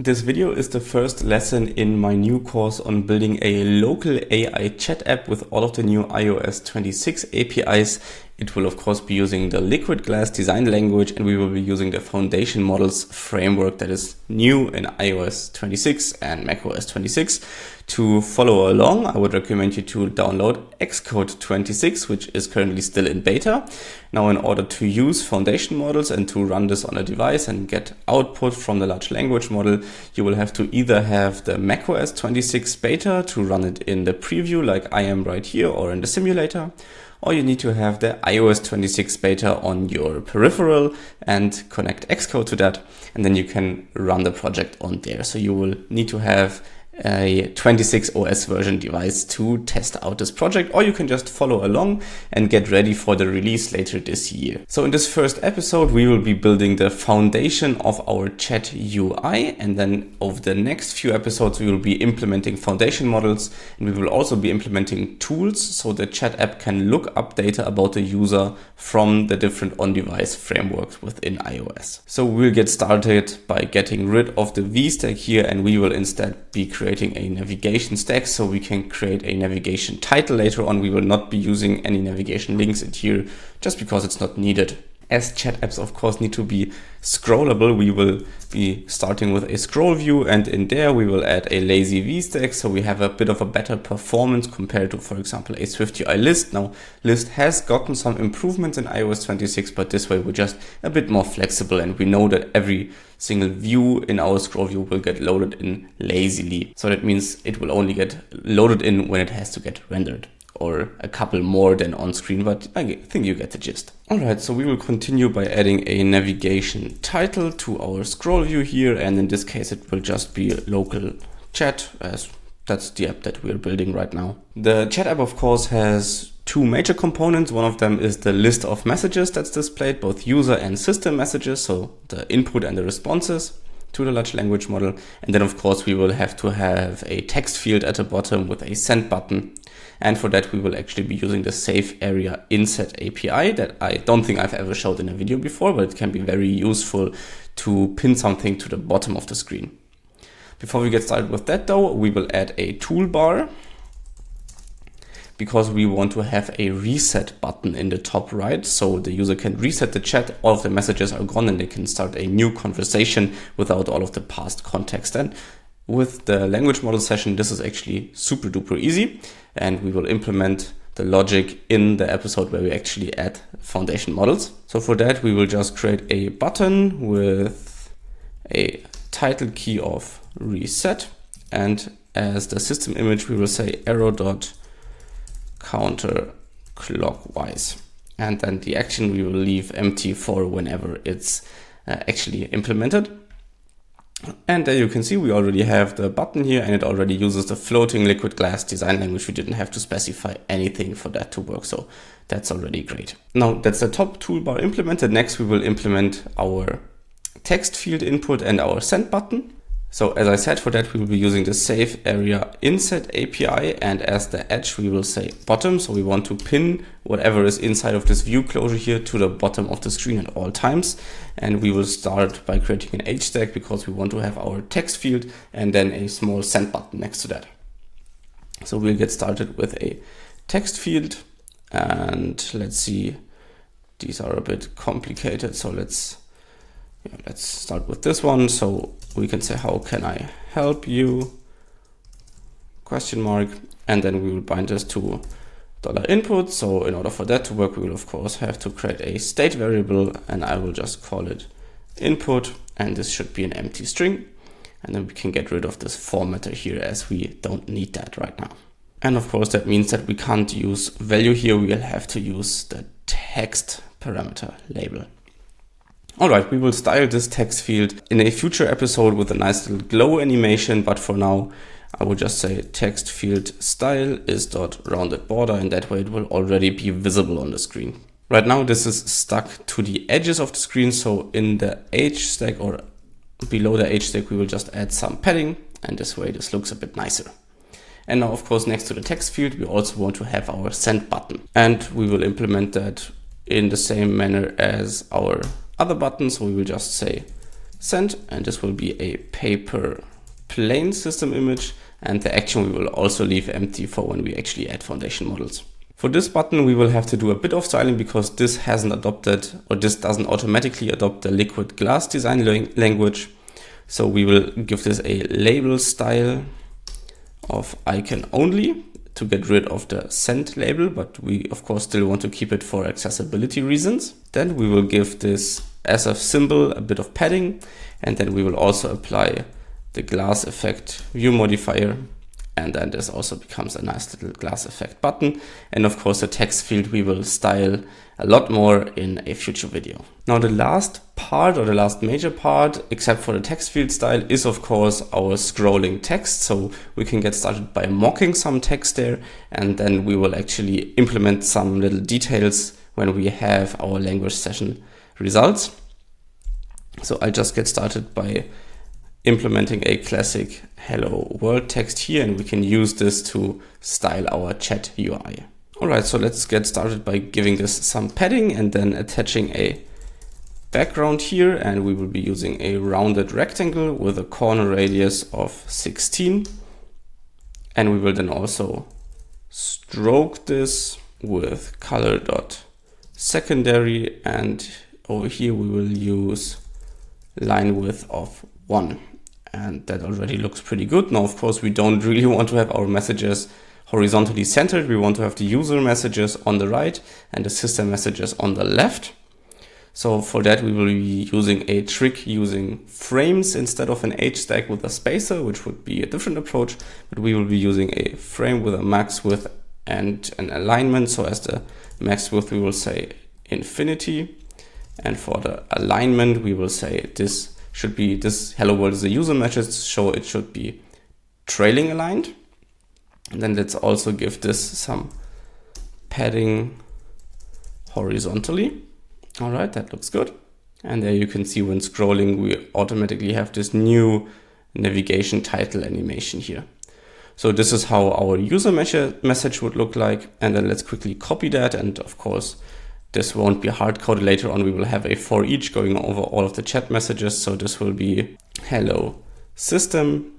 This video is the first lesson in my new course on building a local AI chat app with all of the new iOS 26 APIs. It will of course be using the Liquid Glass design language, and we will be using the FoundationModels framework that is new in iOS 26 and macOS 26. To follow along, I would recommend you to download Xcode 26, which is currently still in beta. Now, in order to use FoundationModels and to run this on a device and get output from the large language model, you will have to either have the macOS 26 beta to run it in the preview like I am right here or in the simulator, or you need to have the iOS 26 beta on your peripheral and connect Xcode to that, and then you can run the project on there. So you will need to have a 26 OS version device to test out this project, or you can just follow along and get ready for the release later this year. So in this first episode, we will be building the foundation of our chat UI, and then over the next few episodes, we will be implementing foundation models, and we will also be implementing tools so the chat app can look up data about the user from the different on-device frameworks within iOS. So we'll get started by getting rid of the V stack here, and we will instead be creating a navigation stack so we can create a navigation title later on. We will not be using any navigation links in here just because it's not needed. As chat apps of course need to be scrollable, we will be starting with a scroll view, and in there we will add a lazy V stack so we have a bit of a better performance compared to, for example, a SwiftUI list. Now, list has gotten some improvements in iOS 26, but this way we're just a bit more flexible, and we know that every single view in our scroll view will get loaded in lazily. So that means it will only get loaded in when it has to get rendered, or a couple more than on screen, but I think you get the gist. Alright, so we will continue by adding a navigation title to our scroll view here, and in this case it will just be local chat, as that's the app that we're building right now. The chat app of course has two major components. One of them is the list of messages that's displayed, both user and system messages, so the input and the responses to the large language model. And then of course we will have to have a text field at the bottom with a send button. And for that we will actually be using the Save Area Inset API that I don't think I've ever showed in a video before, but it can be very useful to pin something to the bottom of the screen. Before we get started with that though, we will add a toolbar, because we want to have a reset button in the top right, so the user can reset the chat, all of the messages are gone, and they can start a new conversation without all of the past context. And with the language model session, this is actually super duper easy, and we will implement the logic in the episode where we actually add foundation models. So for that, we will just create a button with a title key of reset, and as the system image, we will say arrow.counterclockwise, and then the action we will leave empty for whenever it's actually implemented. And there you can see we already have the button here, and it already uses the floating Liquid Glass design language. We didn't have to specify anything for that to work, so that's already great. Now that's the top toolbar implemented. Next we will implement our text field input and our send button. So as I said, for that we will be using the Save Area Inset API, and as the edge we will say bottom. So we want to pin whatever is inside of this view closure here to the bottom of the screen at all times. And we will start by creating an H stack because we want to have our text field and then a small send button next to that. So we'll get started with a text field, and let's see, these are a bit complicated. So let's start with this one. So we can say, how can I help you? ? And then we will bind this to $input. So in order for that to work, we will of course have to create a state variable, and I will just call it input, and this should be an empty string. And then we can get rid of this formatter here, as we don't need that right now. And of course that means that we can't use value here. We will have to use the text parameter label. Alright, we will style this text field in a future episode with a nice little glow animation, but for now I will just say text field style is .rounded border, and that way it will already be visible on the screen. Right now this is stuck to the edges of the screen, so in the H stack or below the H stack we will just add some padding, and this way this looks a bit nicer. And now of course next to the text field we also want to have our send button, and we will implement that in the same manner as our other button. So we will just say send, and this will be a paper plain system image, and the action we will also leave empty for when we actually add foundation models. For this button, we will have to do a bit of styling because this hasn't adopted, or this doesn't automatically adopt the liquid glass design language. So we will give this a label style of icon only to get rid of the send label, but we of course still want to keep it for accessibility reasons. Then we will give this SF symbol a bit of padding, and then we will also apply the glass effect view modifier, and then this also becomes a nice little glass effect button. And of course the text field we will style a lot more in a future video. Now the last part, or the last major part, except for the text field style, is of course our scrolling text. So we can get started by mocking some text there, and then we will actually implement some little details when we have our language session results. So I'll just get started by implementing a classic hello world text here, and we can use this to style our chat UI. Alright, so let's get started by giving this some padding and then attaching a background here, and we will be using a rounded rectangle with a corner radius of 16. And we will then also stroke this with color.secondary, and over here we will use line width of 1. And that already looks pretty good. Now, of course, we don't really want to have our messages horizontally centered. We want to have the user messages on the right and the system messages on the left. So for that, we will be using a trick using frames instead of an H stack with a spacer, which would be a different approach. But we will be using a frame with a max width and an alignment. So as the max width, we will say infinity. And for the alignment, we will say this should be, this hello world is a user message, so it should be trailing aligned. And then let's also give this some padding horizontally. All right, that looks good. And there you can see when scrolling, we automatically have this new navigation title animation here. So this is how our user message would look like. And then let's quickly copy that. And of course, this won't be hard coded later on. We will have a for each going over all of the chat messages. So this will be hello system.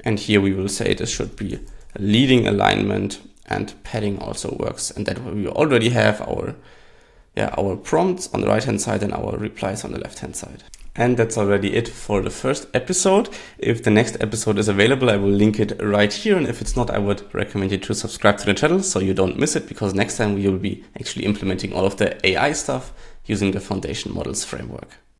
And here we will say this should be a leading alignment, and padding also works. And that we already have our prompts on the right hand side and our replies on the left hand side. And that's already it for the first episode. If the next episode is available, I will link it right here. And if it's not, I would recommend you to subscribe to the channel so you don't miss it, because next time we will be actually implementing all of the AI stuff using the Foundation Models framework.